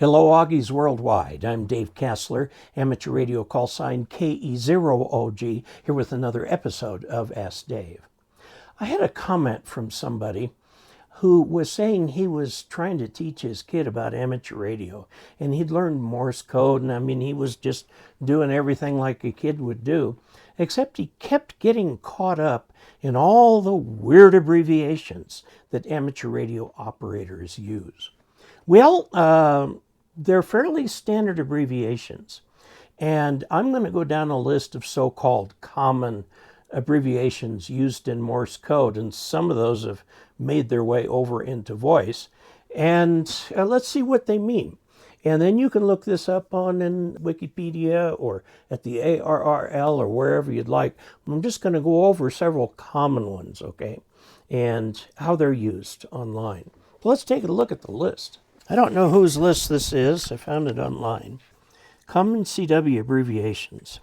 Hello, Augies Worldwide. I'm Dave Casler, amateur radio call sign KE0OG, here with another episode of Ask Dave. I had a comment from somebody who was saying he was trying to teach his kid about amateur radio, and he'd learned Morse code, and he was just doing everything like a kid would do, except he kept getting caught up in all the weird abbreviations that amateur radio operators use. Well, they're fairly standard abbreviations, and I'm going to go down a list of so-called common abbreviations used in Morse code, and some of those have made their way over into voice, and let's see what they mean. And then you can look this up on in Wikipedia or at the ARRL or wherever you'd like. I'm just going to go over several common ones, okay, and how they're used online. Let's take a look at the list. I don't know whose list this is. I found it online. Common CW abbreviations.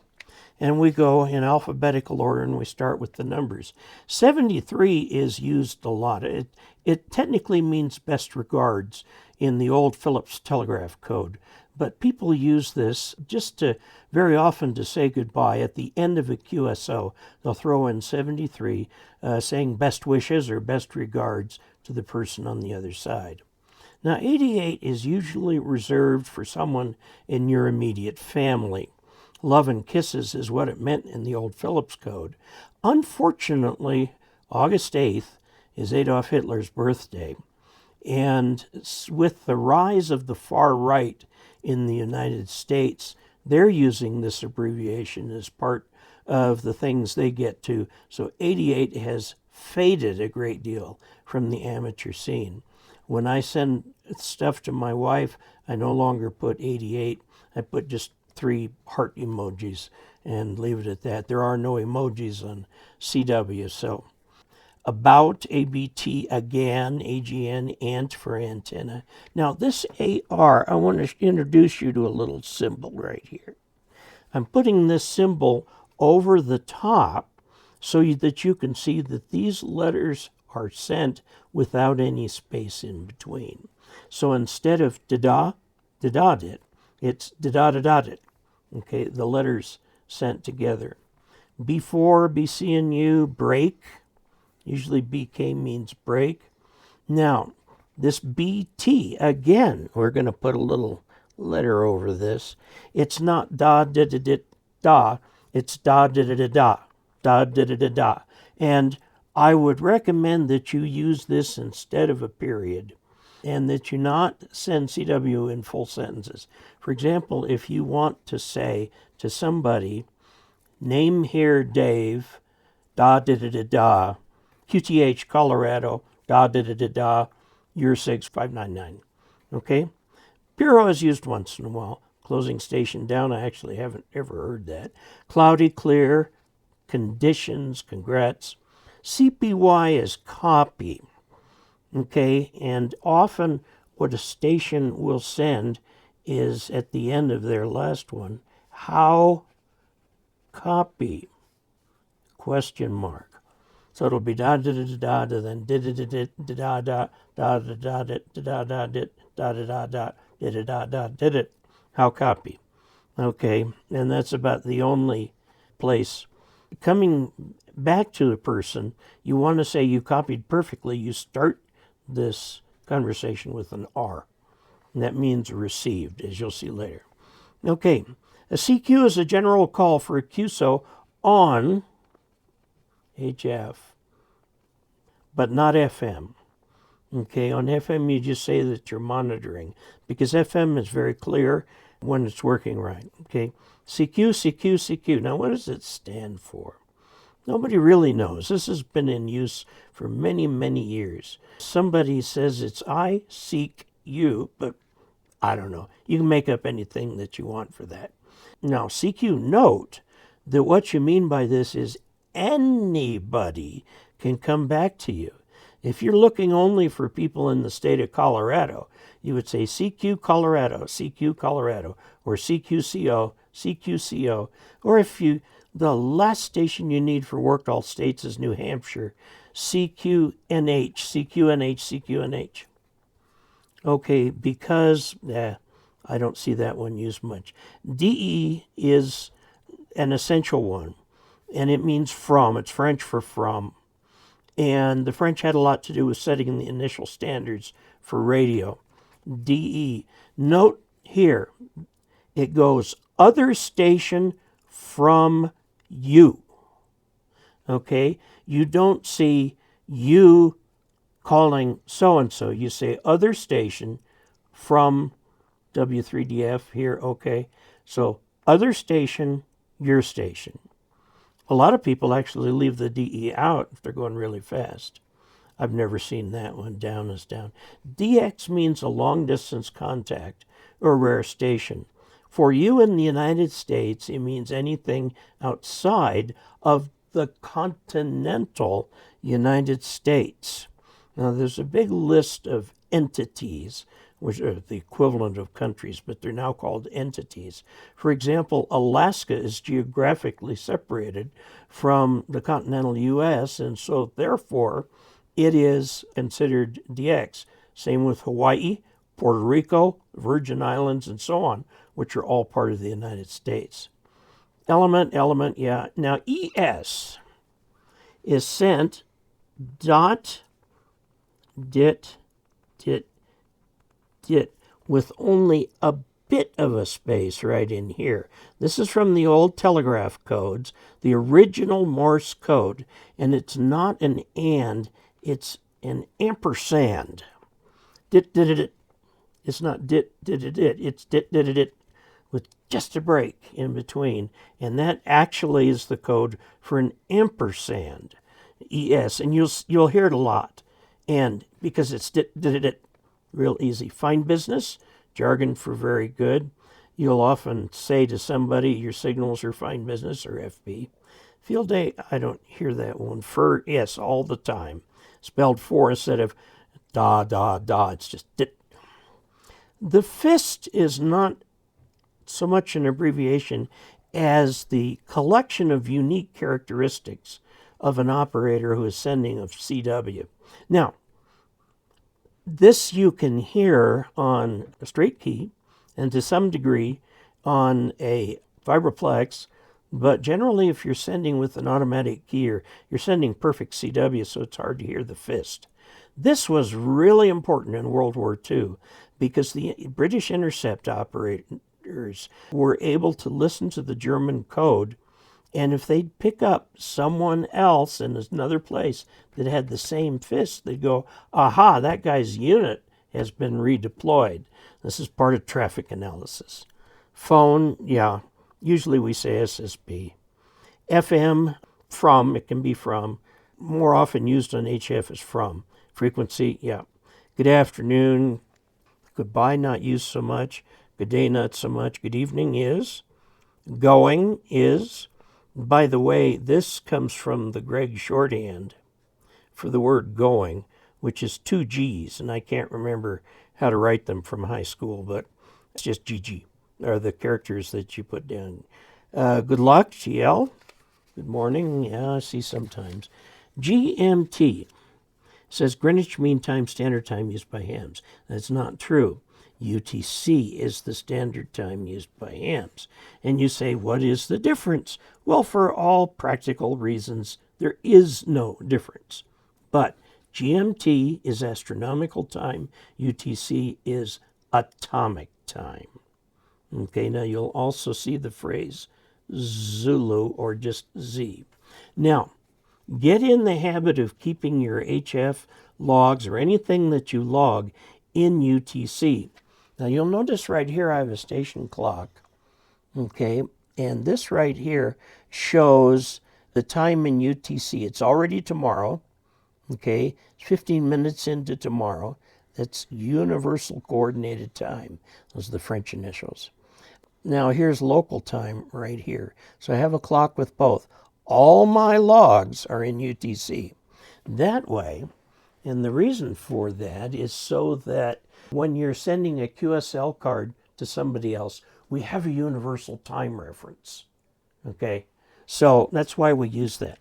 And we go in alphabetical order, and we start with the numbers. 73 is used a lot. It technically means best regards in the old Phillips telegraph code, but people use this just very often to say goodbye. At the end of a QSO, they'll throw in 73, saying best wishes or best regards to the person on the other side. Now, 88 is usually reserved for someone in your immediate family. Love and kisses is what it meant in the old Phillips code. Unfortunately, August 8th is Adolf Hitler's birthday. And with the rise of the far right in the United States, they're using this abbreviation as part of the things they get to. So 88 has faded a great deal from the amateur scene. When I send stuff to my wife, I no longer put 88. I put just 3 heart emojis and leave it at that. There are no emojis on CW. So about, ABT, again, AGN, ant for antenna. Now this AR, I want to introduce you to a little symbol right here. I'm putting this symbol over the top so that you can see that these letters are sent without any space in between. So instead of da-da, da-da-dit, it's da-da-da-da-dit. Okay, the letters sent together. B4, BC and U, break. Usually BK means break. Now, this BT, again, we're going to put a little letter over this. It's not da-da-da-da-da, it's da-da-da-da-da, da-da-da-da-da. And I would recommend that you use this instead of a period, and that you not send CW in full sentences. For example, if you want to say to somebody, name here Dave, da-da-da-da-da, QTH Colorado, da-da-da-da-da, year 6599. Okay? Bureau is used once in a while. Closing station down, I actually haven't ever heard that. Cloudy, clear, conditions, congrats. CPY is copy, okay, and often what a station will send is at the end of their last one, how copy, question mark. So it'll be da da da da da, then da da da da da da da da da da da da da da da da da, how copy. Okay, and that's about the only place. Coming back to the person, you want to say you copied perfectly, you start this conversation with an R. And that means received, as you'll see later. Okay, a CQ is a general call for a QSO on HF, but not FM. Okay, on FM you just say that you're monitoring, because FM is very clear when it's working right. Okay, CQ, CQ, CQ. Now what does it stand for? Nobody really knows. This has been in use for many, many years. Somebody says it's I seek you, but I don't know. You can make up anything that you want for that. Now, CQ, note that what you mean by this is anybody can come back to you. If you're looking only for people in the state of Colorado, you would say CQ Colorado, CQ Colorado, or CQCO, CQCO, or if you the last station you need for work all states is New Hampshire, CQNH, CQNH, CQNH. Okay, because I don't see that one used much. DE is an essential one, and it means from. It's French for from. And the French had a lot to do with setting the initial standards for radio. DE. Note here, it goes other station from you. Okay? You don't see you calling so-and-so. You say other station from W3DF here, okay? So other station, your station. A lot of people actually leave the DE out if they're going really fast. I've never seen that one. Down is down. DX means a long-distance contact or rare station. For you in the United States, it means anything outside of the continental United States. Now, there's a big list of entities, which are the equivalent of countries, but they're now called entities. For example, Alaska is geographically separated from the continental U.S., and so therefore it is considered DX. Same with Hawaii, Puerto Rico, Virgin Islands, and so on, which are all part of the United States. Element, yeah. Now, ES is sent dot dit with only a bit of a space right in here. This is from the old telegraph codes, the original Morse code, and it's not an and, it's an ampersand. Dit. It's not dit, it's dit, with just a break in between. And that actually is the code for an ampersand, ES. And you'll hear it a lot. And because it's dit, real easy. Fine business, jargon for very good. You'll often say to somebody, your signals are fine business or FB. Field day, I don't hear that one. For, yes, all the time. Spelled for instead of da. It's just dit. The FIST is not so much an abbreviation as the collection of unique characteristics of an operator who is sending a CW. Now, this you can hear on a straight key and to some degree on a vibraplex, but generally if you're sending with an automatic key, or you're sending perfect CW, so it's hard to hear the FIST. This was really important in World War II because the British intercept operators were able to listen to the German code, and if they'd pick up someone else in another place that had the same FIST, they'd go, aha, that guy's unit has been redeployed. This is part of traffic analysis. Phone, yeah, usually we say SSB. FM, from, it can be from. More often used on HF is from. Frequency, yeah. Good afternoon. Goodbye, not used so much. Good day, not so much. Good evening is. Going is. By the way, this comes from the Gregg shorthand for the word going, which is 2 G's, and I can't remember how to write them from high school, but it's just GG, are the characters that you put down. Good luck, GL. Good morning. Yeah, I see sometimes. GMT says Greenwich Mean Time Standard Time used by hams. That's not true. UTC is the standard time used by hams. And you say, what is the difference? Well, for all practical reasons, there is no difference. But GMT is astronomical time. UTC is atomic time. Okay, now you'll also see the phrase Zulu or just Z. Now, get in the habit of keeping your HF logs or anything that you log in UTC. Now you'll notice right here I have a station clock, okay, and this right here shows the time in UTC. It's already tomorrow, okay, it's 15 minutes into tomorrow. That's Universal Coordinated Time. Those are the French initials. Now here's local time right here. So I have a clock with both. All my logs are in UTC. That way, and the reason for that is so that when you're sending a QSL card to somebody else, we have a universal time reference. Okay, so that's why we use that.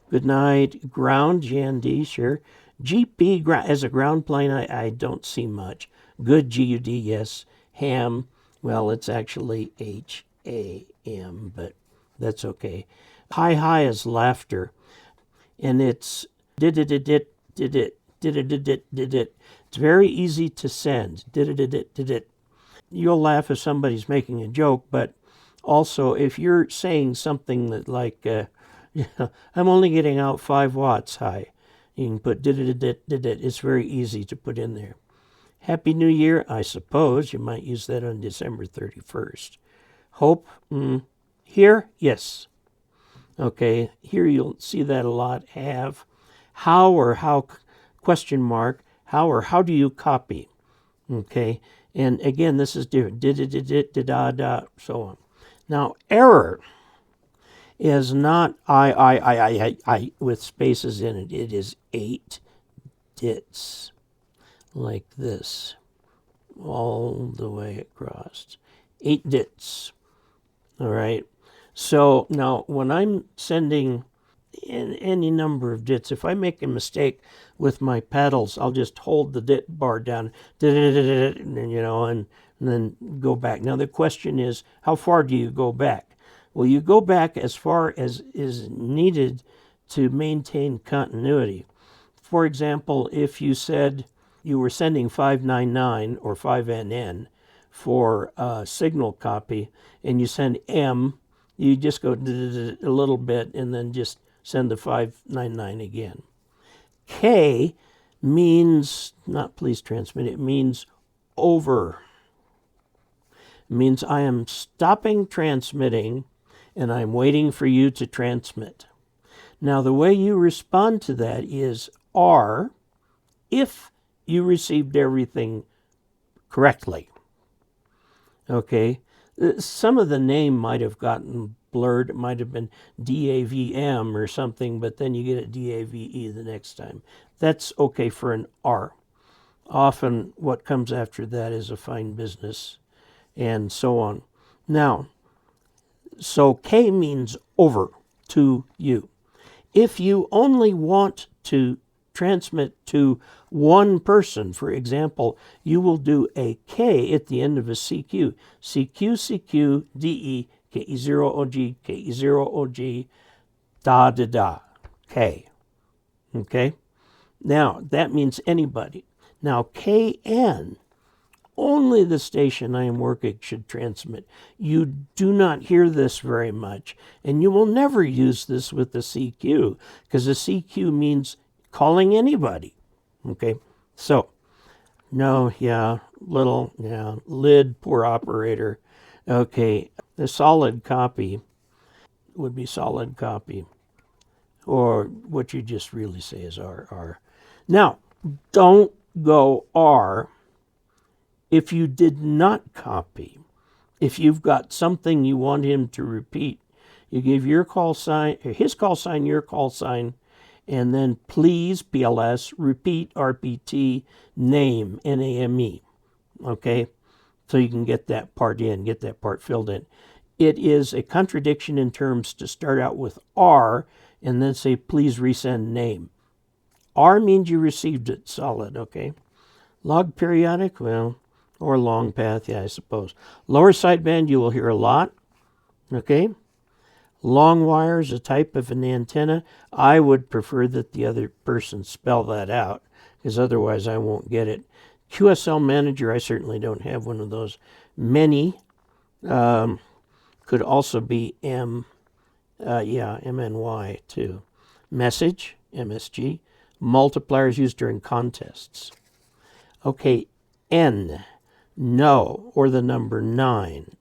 Good night. Ground, GND, sure. GP as a ground plane, I don't see much. Good, GUD, yes. Ham, well, it's actually H-A-M, but that's okay. Hi is laughter, and it's did-it-did-it, did-it, did-it-did-it, did-it. It's very easy to send, did-it-did-it, did-it. You'll laugh if somebody's making a joke, but also if you're saying something that like, I'm only getting out 5 watts, hi. You can put did-it-did-it, did-it. It's very easy to put in there. Happy New Year, I suppose. You might use that on December 31st. Hope, here, yes. Okay, here you'll see that a lot. Have, how or how, question mark, how or how do you copy? Okay, and again, this is different. Did-da-da, so on. Now, error is not I with spaces in it. It is 8 dits, like this, all the way across. 8 dits, all right? So now when I'm sending in any number of dits, if I make a mistake with my paddles, I'll just hold the dit bar down, and then go back. Now the question is, how far do you go back? Well, you go back as far as is needed to maintain continuity. For example, if you said you were sending 599 or 5NN for a signal copy, and you send M, you just go a little bit and then just send the 599 again. K means, not please transmit, it means over. It means I am stopping transmitting and I'm waiting for you to transmit. Now the way you respond to that is R, if you received everything correctly. Okay, some of the name might have gotten blurred. It might have been DAVM or something, but then you get a DAVE the next time. That's okay for an R. Often what comes after that is a fine business, and so on. Now, so K means over, to you. If you only want to transmit to one person, for example, you will do a K at the end of a CQ. CQ, CQ, DE, KE0OG, KE0OG, da, K. Okay? Now, that means anybody. Now, KN, only the station I am working should transmit. You do not hear this very much, and you will never use this with the CQ, because the CQ means calling anybody. Okay? So, no, yeah, little, yeah, lid, poor operator. Okay, the solid copy would be solid copy, or what you just really say is R. Now, don't go R if you did not copy. If you've got something you want him to repeat, you give your call sign, his call sign, your call sign, and then please, PLS, repeat, RPT, name, NAME. Okay? So you can get that part in, get that part filled in. It is a contradiction in terms to start out with R and then say, please resend name. R means you received it solid, okay? Log periodic, well, or long path, yeah, I suppose. Lower sideband you will hear a lot, okay? Long wire is a type of an antenna. I would prefer that the other person spell that out, because otherwise I won't get it. QSL manager, I certainly don't have one of those. Many could also be MNY too. Message, MSG. Multipliers used during contests. Okay, N, no, or the number 9.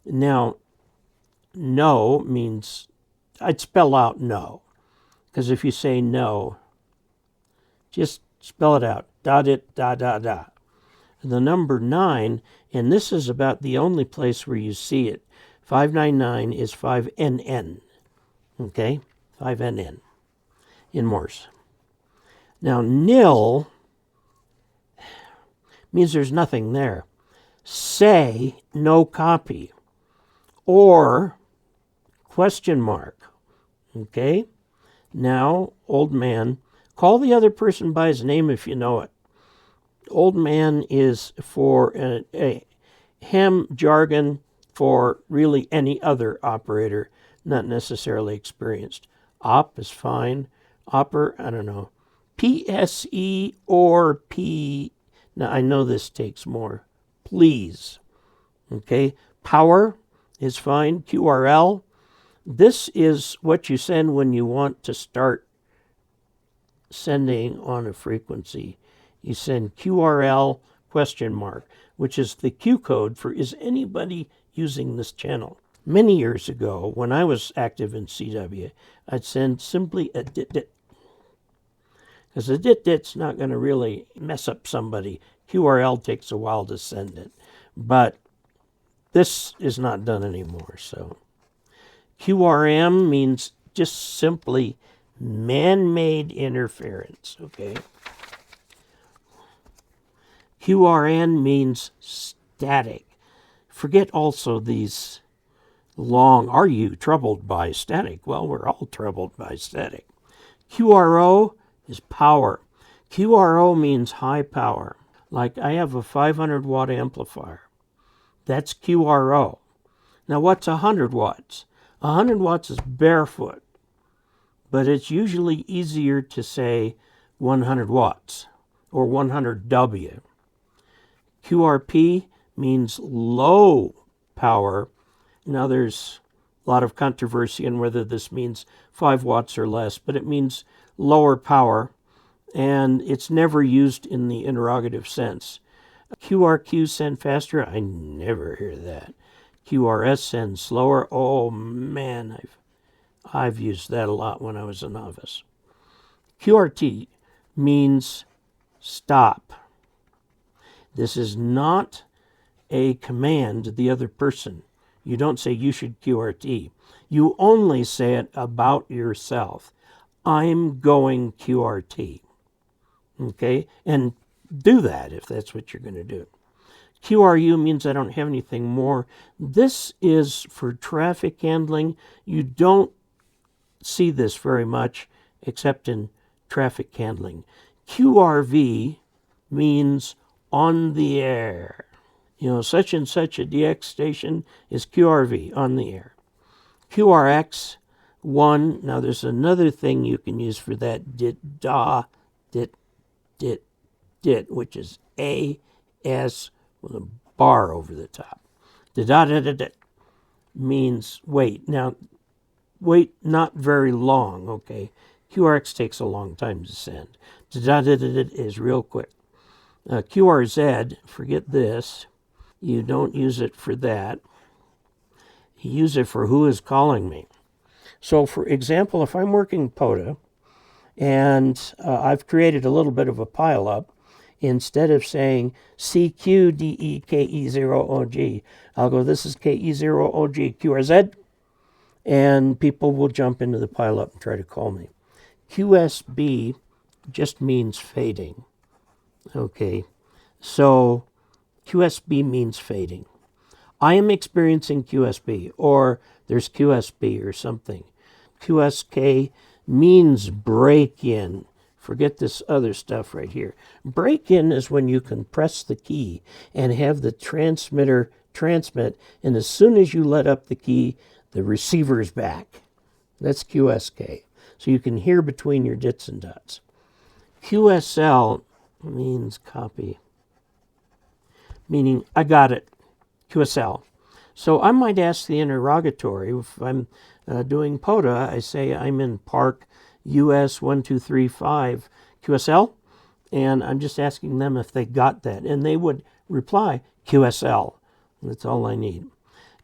Now, no means, I'd spell out no, because if you say no, just spell it out, it, da. The number 9, and this is about the only place where you see it. 599 is 5NN, okay? 5NN in Morse. Now, nil means there's nothing there. Say, no copy, or question mark, okay? Now, old man, call the other person by his name if you know it. Old man is for Hem jargon for really any other operator, not necessarily experienced. Op is fine. Opper, I don't know. PSE or P. Now, I know this takes more. Please. Okay. Power is fine. QRL. This is what you send when you want to start sending on a frequency. You send QRL ? Which is the Q code for is anybody using this channel. Many years ago, when I was active in CW, I'd send simply a dit-dit. Because a dit-dit's not going to really mess up somebody. QRL takes a while to send it. But this is not done anymore. So QRM means just simply man-made interference, okay? QRN means static. Forget also these long, are you troubled by static? Well, we're all troubled by static. QRO is power. QRO means high power. Like I have a 500 watt amplifier. That's QRO. Now what's 100 watts? 100 watts is barefoot, but it's usually easier to say 100 watts or 100 W. QRP means low power. Now there's a lot of controversy on whether this means 5 watts or less, but it means lower power, and it's never used in the interrogative sense. QRQ send faster, I never hear that. QRS send slower, oh man, I've used that a lot when I was a novice. QRT means stop. This is not a command to the other person. You don't say you should QRT. You only say it about yourself. I'm going QRT. Okay? And do that if that's what you're going to do. QRU means I don't have anything more. This is for traffic handling. You don't see this very much except in traffic handling. QRV means on the air. You know, such and such a DX station is QRV, on the air. QRX, 1. Now there's another thing you can use for that, dit, which is AS with a bar over the top. Dit means wait. Now, wait not very long, okay? QRX takes a long time to send. Is real quick. QRZ, forget this. You don't use it for that. You use it for who is calling me. So, for example, if I'm working POTA and I've created a little bit of a pileup, instead of saying CQDEKE0OG, I'll go, this is KE0OG QRZ, and people will jump into the pileup and try to call me. QSB just means fading. Okay, so QSB means fading. I am experiencing QSB, or there's QSB or something. QSK means break-in. Forget this other stuff right here. Break-in is when you can press the key and have the transmitter transmit, and as soon as you let up the key, the receiver's back. That's QSK. So you can hear between your dits and dots. QSL means copy, meaning I got it, QSL. So I might ask the interrogatory, if I'm doing POTA, I say I'm in Park US 1235 QSL, and I'm just asking them if they got that, and they would reply QSL. That's all I need.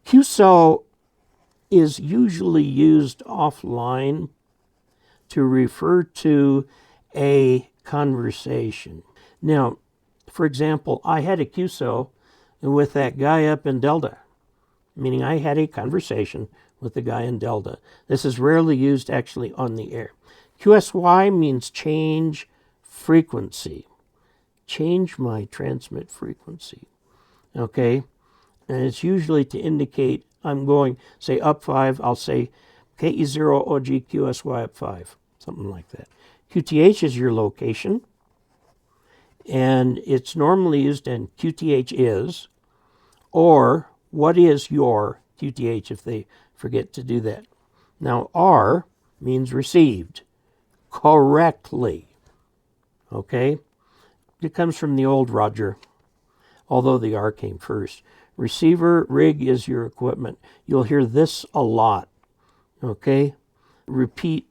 QSO is usually used offline to refer to a conversation. Now, for example, I had a QSO with that guy up in Delta, meaning I had a conversation with the guy in Delta. This is rarely used actually on the air. QSY means change frequency. Change my transmit frequency. Okay? And it's usually to indicate I'm going, say, up 5, I'll say KE0OG QSY up 5, something like that. QTH is your location, and it's normally used in QTH is, Or, what is your QTH if they forget to do that? Now, R means received correctly. Okay? It comes from the old Roger, although the R came first. Receiver, rig is your equipment. You'll hear this a lot. Okay? Repeat.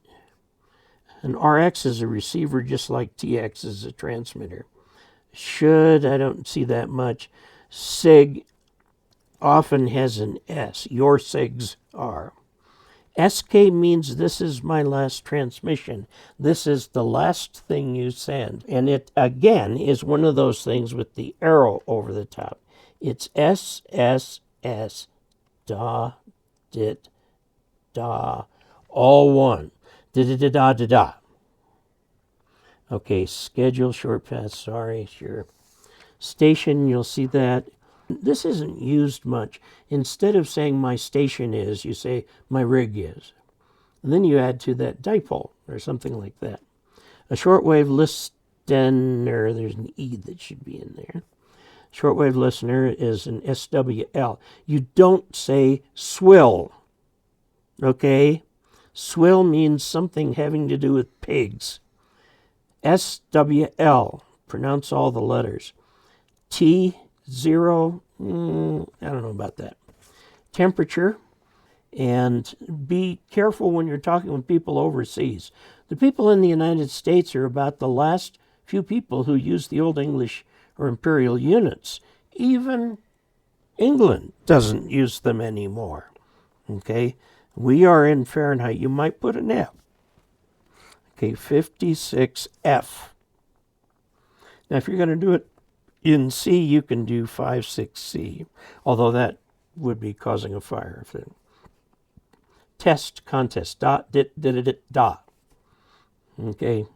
An RX is a receiver just like TX is a transmitter. Should, I don't see that much. SIG often has an S. Your SIGs are. SK means this is my last transmission. This is the last thing you send. And it, again, is one of those things with the arrow over the top. It's SSS, da, dit, da, all one. Da-da-da-da-da-da. Okay, schedule, short path, sorry, sure. Station, you'll see that. This isn't used much. Instead of saying my station is, you say my rig is. And then you add to that dipole or something like that. A shortwave listener, there's an E that should be in there. Shortwave listener is an SWL. You don't say swill, okay? Swill means something having to do with pigs. SWL, pronounce all the letters. T0, I don't know about that. Temperature, and be careful when you're talking with people overseas. The people in the United States are about the last few people who use the Old English or imperial units. Even England doesn't use them anymore. Okay? We are in Fahrenheit. You might put an F. Okay, 56F. Now, if you're going to do it in C, you can do 56C, although that would be causing a fire. Test, contest, dot, dit, dot. Okay.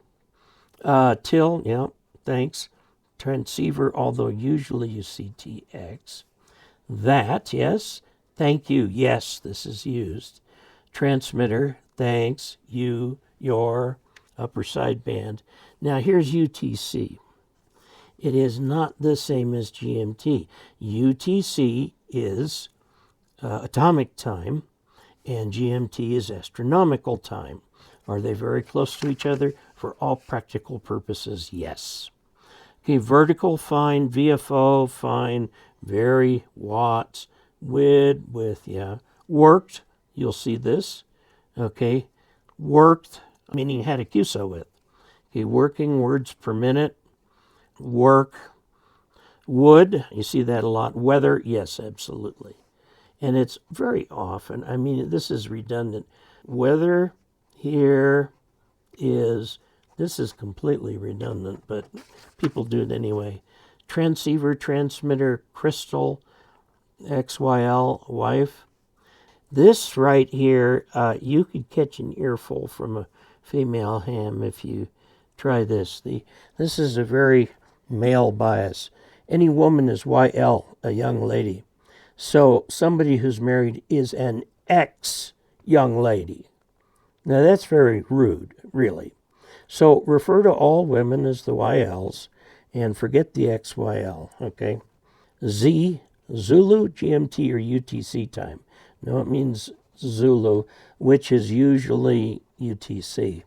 Till, yeah, thanks. Transceiver, although usually you see TX. That, yes. Thank you, yes, this is used. Transmitter, thanks, you, your, upper sideband. Now here's UTC. It is not the same as GMT. UTC is atomic time, and GMT is astronomical time. Are they very close to each other? For all practical purposes, yes. Okay, vertical, fine. VFO, fine. Vary, watts. With, yeah. Worked, you'll see this. Okay, worked, meaning had a QSO with. Okay, working, words per minute. Work. Would, you see that a lot. Weather, yes, absolutely. And it's very often, I mean, this is redundant. Weather here is, this is completely redundant, but people do it anyway. Transceiver, transmitter, crystal, XYL, wife. This right here, you could catch an earful from a female ham if you try this. This is a very male bias. Any woman is YL, a young lady. So somebody who's married is an ex-young lady. Now that's very rude, really. So refer to all women as the YLs and forget the XYL, okay? Z, Zulu, GMT, or UTC time. No, it means Zulu, which is usually UTC.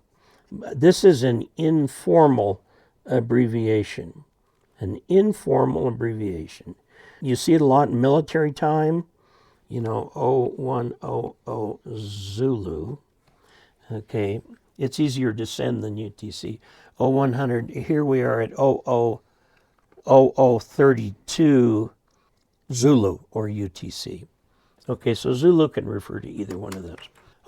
This is an informal abbreviation. An informal abbreviation. You see it a lot in military time. You know, 0100 Zulu. Okay, it's easier to send than UTC. 0100, here we are at 0032 Zulu or UTC. Okay, so Zulu can refer to either one of those.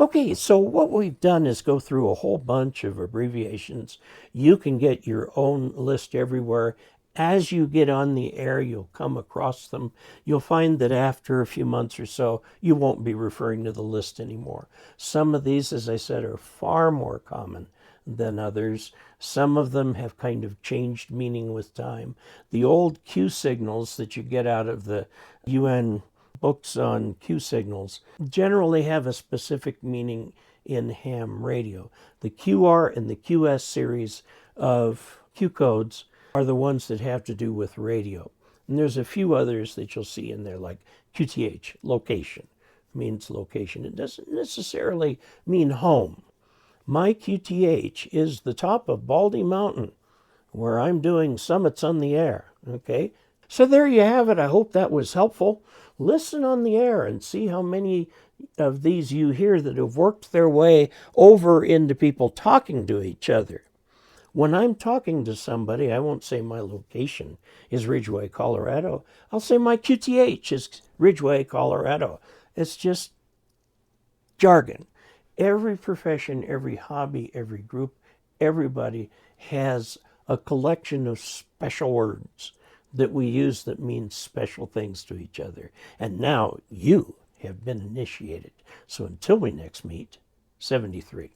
Okay, so what we've done is go through a whole bunch of abbreviations. You can get your own list everywhere. As you get on the air, you'll come across them. You'll find that after a few months or so, you won't be referring to the list anymore. Some of these, as I said, are far more common than others. Some of them have kind of changed meaning with time. The old Q signals that you get out of the UN books on Q signals generally have a specific meaning in ham radio. The QR and the QS series of Q codes are the ones that have to do with radio. And there's a few others that you'll see in there, like QTH, location, means location. It doesn't necessarily mean home. My QTH is the top of Baldy Mountain, where I'm doing summits on the air, okay? So there you have it. I hope that was helpful. Listen on the air and see how many of these you hear that have worked their way over into people talking to each other. When I'm talking to somebody, I won't say my location is Ridgway, Colorado. I'll say my QTH is Ridgway, Colorado. It's just jargon. Every profession, every hobby, every group, everybody has a collection of special words that we use that mean special things to each other. And now you have been initiated. So until we next meet, 73.